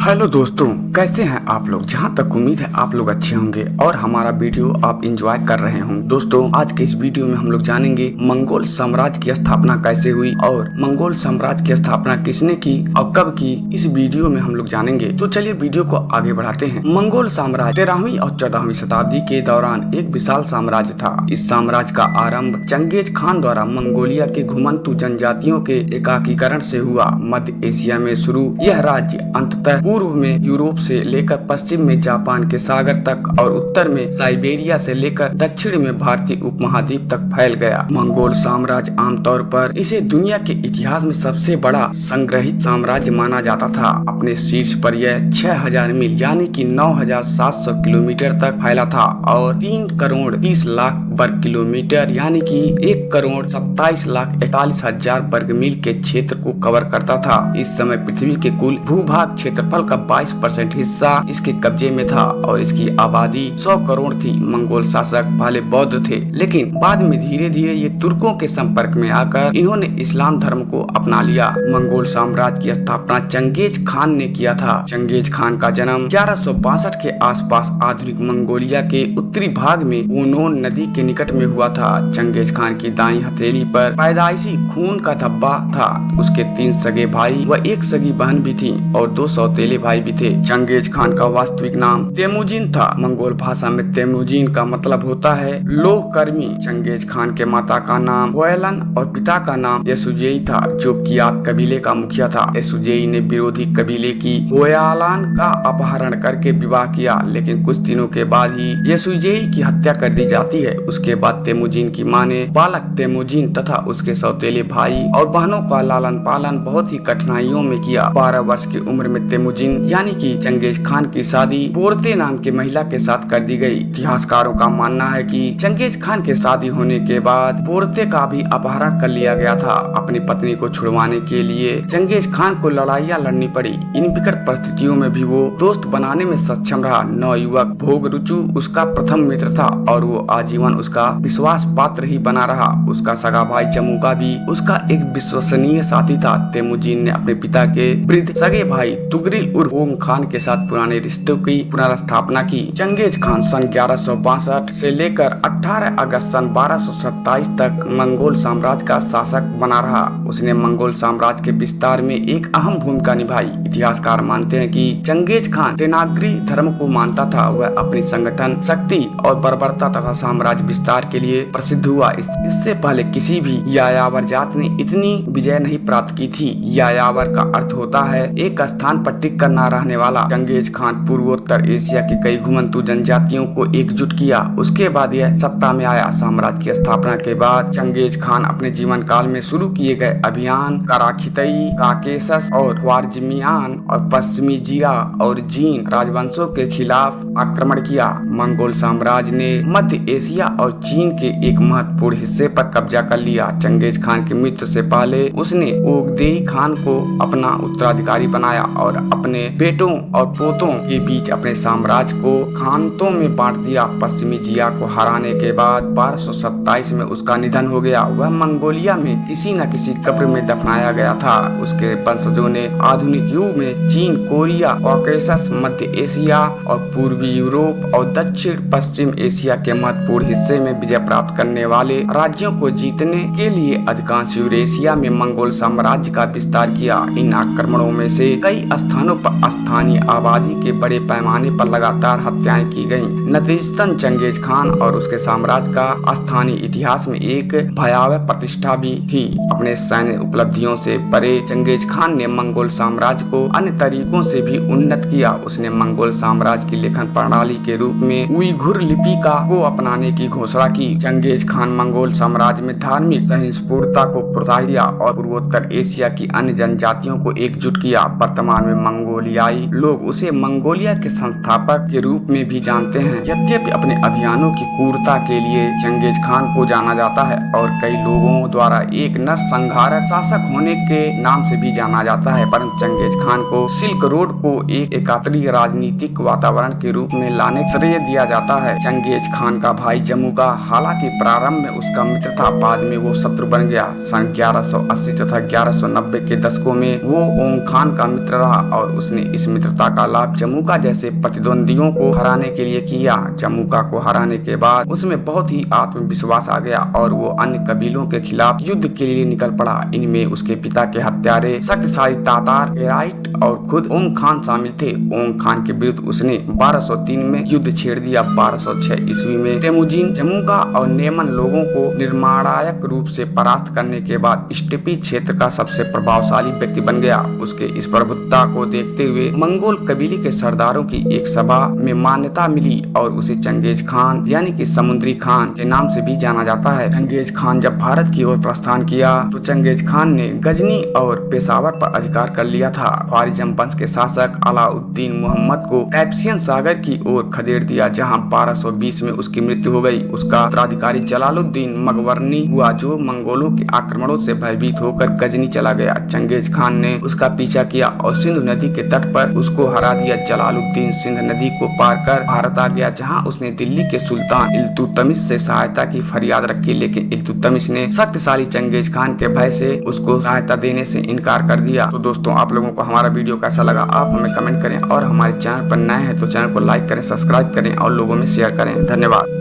Hello दोस्तों, कैसे हैं आप लोग। जहां तक उम्मीद है आप लोग अच्छे होंगे और हमारा वीडियो आप एंजॉय कर रहे होंगे। दोस्तों, आज के इस वीडियो में हम लोग जानेंगे मंगोल साम्राज्य की स्थापना कैसे हुई और मंगोल साम्राज्य की स्थापना किसने की और कब की, इस वीडियो में हम लोग जानेंगे। तो चलिए वीडियो को आगे बढ़ाते हैं। मंगोल साम्राज्य 13वीं और 14वीं शताब्दी के दौरान एक विशाल साम्राज्य था। इस साम्राज्य का आरंभ चंगेज खान द्वारा मंगोलिया के घुमंतु जनजातियों के एकाकीकरण से हुआ। मध्य एशिया में शुरू यह राज्य अंततः पूर्व में यूरोप से लेकर पश्चिम में जापान के सागर तक और उत्तर में साइबेरिया से लेकर दक्षिण में भारतीय उपमहाद्वीप तक फैल गया। मंगोल साम्राज्य आमतौर पर इसे दुनिया के इतिहास में सबसे बड़ा संग्रहित साम्राज्य माना जाता था। अपने शीर्ष पर यह 6000 मील यानी कि 9700 किलोमीटर तक फैला था और 3 करोड़ 30 लाख वर्ग किलोमीटर यानी कि 1 करोड़ 27 लाख 41,000 वर्ग मील के क्षेत्र को कवर करता था। इस समय पृथ्वी के कुल भूभाग क्षेत्रफल का 22% हिस्सा इसके कब्जे में था और इसकी आबादी 100 करोड़ थी। मंगोल शासक पहले बौद्ध थे, लेकिन बाद में धीरे धीरे ये तुर्कों के संपर्क में आकर इन्होंने इस्लाम धर्म को अपना लिया। मंगोल साम्राज्य की स्थापना चंगेज खान ने किया था। चंगेज खान का जन्म 1162 के आसपास आधुनिक मंगोलिया के उत्तरी भाग में ओनोन नदी के निकट में हुआ था। चंगेज खान की दाईं हथेली पर पैदाइशी खून का धब्बा था। उसके 3 सगे भाई व 1 सगी बहन भी थी और 2 सौतेले भाई भी थे। चंगेज खान का वास्तविक नाम तेमुजिन था। मंगोल भाषा में तेमुजिन का मतलब होता है लोह कर्मी। चंगेज खान के माता का नाम होयलन और पिता का नाम यसुजेई था, जो कियात कबीले का मुखिया था। यसुजेई ने विरोधी कबीले की होयालान का अपहरण करके विवाह किया, लेकिन कुछ दिनों के बाद ही यसुजेई की हत्या कर दी जाती है। उसके बाद तेमुजिन की मां ने बालक तेमुजिन तथा उसके सौतेले भाई और बहनों का लालन पालन बहुत ही कठिनाइयों में किया। 12 वर्ष की उम्र में तेमुजिन यानी कि चंगेज खान की शादी बोरते नाम की महिला के साथ कर दी गई। इतिहासकारों का मानना है कि चंगेज खान के शादी होने के बाद बोरते का भी अपहरण कर लिया गया था। अपनी पत्नी को छुड़वाने के लिए चंगेज खान को लड़ाइयाँ लड़नी पड़ी। इन विकट परिस्थितियों में भी वो दोस्त बनाने में सक्षम रहा। नवयुवक भोगरुचु उसका प्रथम मित्र था और वो आजीवन उसका विश्वास पात्र ही बना रहा। उसका सगा भाई जमुगा भी उसका एक विश्वसनीय साथी था। तेमुजिन ने अपने पिता के वृद्ध सगे भाई तुगरिल उर्फ ओम खान के साथ पुराने रिश्तों की पुनर्स्थापना की। चंगेज खान सन 1162 से लेकर 18 अगस्त सन 1227 तक मंगोल साम्राज्य का शासक बना रहा। उसने मंगोल साम्राज्य के विस्तार में एक अहम भूमिका निभाई। इतिहासकार मानते हैं कि चंगेज खान तेनागरी धर्म को मानता था। वह अपनी संगठन शक्ति और बर्बरता तथा साम्राज्य विस्तार के लिए प्रसिद्ध हुआ। इससे पहले किसी भी यायावर जात ने इतनी विजय नहीं प्राप्त की थी। यायावर का अर्थ होता है एक स्थान पर टिक कर न रहने वाला। चंगेज खान पूर्वोत्तर एशिया की कई घुमंतु जनजातियों को एकजुट किया। उसके बाद यह सत्ता में आया। साम्राज्य की स्थापना के बाद चंगेज खान अपने जीवन काल में शुरू किए गए अभियान कराखितई, काकेशस और ख्वारजमियान और पश्चिमी जिया और जीन राजवंशों के खिलाफ आक्रमण किया। मंगोल साम्राज्य ने मध्य एशिया और चीन के एक महत्वपूर्ण हिस्से पर कब्जा कर लिया। चंगेज खान की मृत्यु से पहले उसने ओगदेई खान को अपना उत्तराधिकारी बनाया और अपने बेटों और पोतों के बीच अपने साम्राज्य को खानतों में बांट दिया। पश्चिमी जिया को हराने के बाद 1227 में उसका निधन हो गया। वह मंगोलिया में किसी न किसी कब्र में दफनाया गया था। उसके वंशजों ने आधुनिक युग में चीन, कोरिया, कॉकेशस, मध्य एशिया और पूर्वी यूरोप और दक्षिण पश्चिम एशिया के महत्वपूर्ण हिस्से में विजय प्राप्त करने वाले राज्यों को जीतने के लिए अधिकांश यूरेशिया में मंगोल साम्राज्य का विस्तार किया। इन आक्रमणों में से कई स्थानों पर स्थानीय आबादी के बड़े पैमाने पर लगातार हत्याएं की गयीं। नतीजतन चंगेज खान और उसके साम्राज्य का स्थानीय इतिहास में एक भयावह प्रतिष्ठा भी थी। अपने सैन्य उपलब्धियों से परे चंगेज खान ने मंगोल साम्राज्य को अन्य तरीकों से भी उन्नत किया। उसने मंगोल साम्राज्य की लेखन प्रणाली के रूप में उइघुर लिपि को अपनाने की घोषणा की। चंगेज खान मंगोल साम्राज्य में धार्मिक सहिष्णुता को प्रोत्साहित किया और पूर्वोत्तर एशिया की अन्य जनजातियों को एकजुट किया। वर्तमान में मंगोलियाई लोग उसे मंगोलिया के संस्थापक के रूप में भी जानते हैं। यद्यपि अपने अभियानों की क्रूरता के लिए चंगेज खान को जाना जाता है और कई लोगों द्वारा एक नरसंहारक शासक होने के नाम से भी जाना जाता है, परंतु चंगेज खान को सिल्क रोड को एक एकात्री राजनीतिक वातावरण के रूप में लाने श्रेय दिया जाता है। चंगेज खान का भाई जम्मू का। हालांकि प्रारंभ में उसका मित्र था, बाद में वो शत्रु बन गया। सन 1180 तथा 1190 के दशकों में वो ओंग खान का मित्र रहा और उसने इस मित्रता का लाभ जमुका जैसे प्रतिद्वंदियों को हराने के लिए किया। जमुका को हराने के बाद उसमें बहुत ही आत्मविश्वास आ गया और वो अन्य कबीलों के खिलाफ युद्ध के लिए निकल पड़ा। इनमें उसके पिता के हत्यारे, शक्तिशाली तातार, केराइट और खुद ओंग खान शामिल थे। ओंग खान के विरुद्ध उसने 1203 में युद्ध छेड़ दिया। 1206 ईस्वी में तेमुजिन जमुका और नेमन लोगों को निर्णायक रूप से परास्त करने के बाद स्टेपी क्षेत्र का सबसे प्रभावशाली व्यक्ति बन गया। उसके इस प्रभुत्ता को देखते हुए मंगोल कबीले के सरदारों की एक सभा में मान्यता मिली और उसे चंगेज खान यानी कि समुद्री खान के नाम से भी जाना जाता है। चंगेज खान जब भारत की ओर प्रस्थान किया तो चंगेज खान ने गजनी और पेशावर पर अधिकार कर लिया था। ख्वारिज़म वंश के शासक अलाउद्दीन मोहम्मद को कैस्पियन सागर की ओर खदेड़ दिया, जहां 1220 में उसकी मृत्यु हो गई। उसका उत्तराधिकारी जलालुद्दीन मगवर्नी हुआ, जो मंगोलों के आक्रमणों से भयभीत होकर गजनी चला गया। चंगेज खान ने उसका पीछा किया और सिंधु नदी के तट पर उसको हरा दिया। जलालुद्दीन सिंध नदी को पार कर भारत आ गया, जहां उसने दिल्ली के सुल्तान इल्तुतमिश से सहायता की फरियाद रखी, लेकिन इल्तुतमिश ने शक्तिशाली चंगेज खान के भय से उसको सहायता देने से इनकार कर दिया। तो दोस्तों, आप लोगों को हमारा वीडियो कैसा लगा आप हमें कमेंट करें और हमारे चैनल पर नए हैं तो चैनल को लाइक करें, सब्सक्राइब करें और लोगों में शेयर करें। धन्यवाद।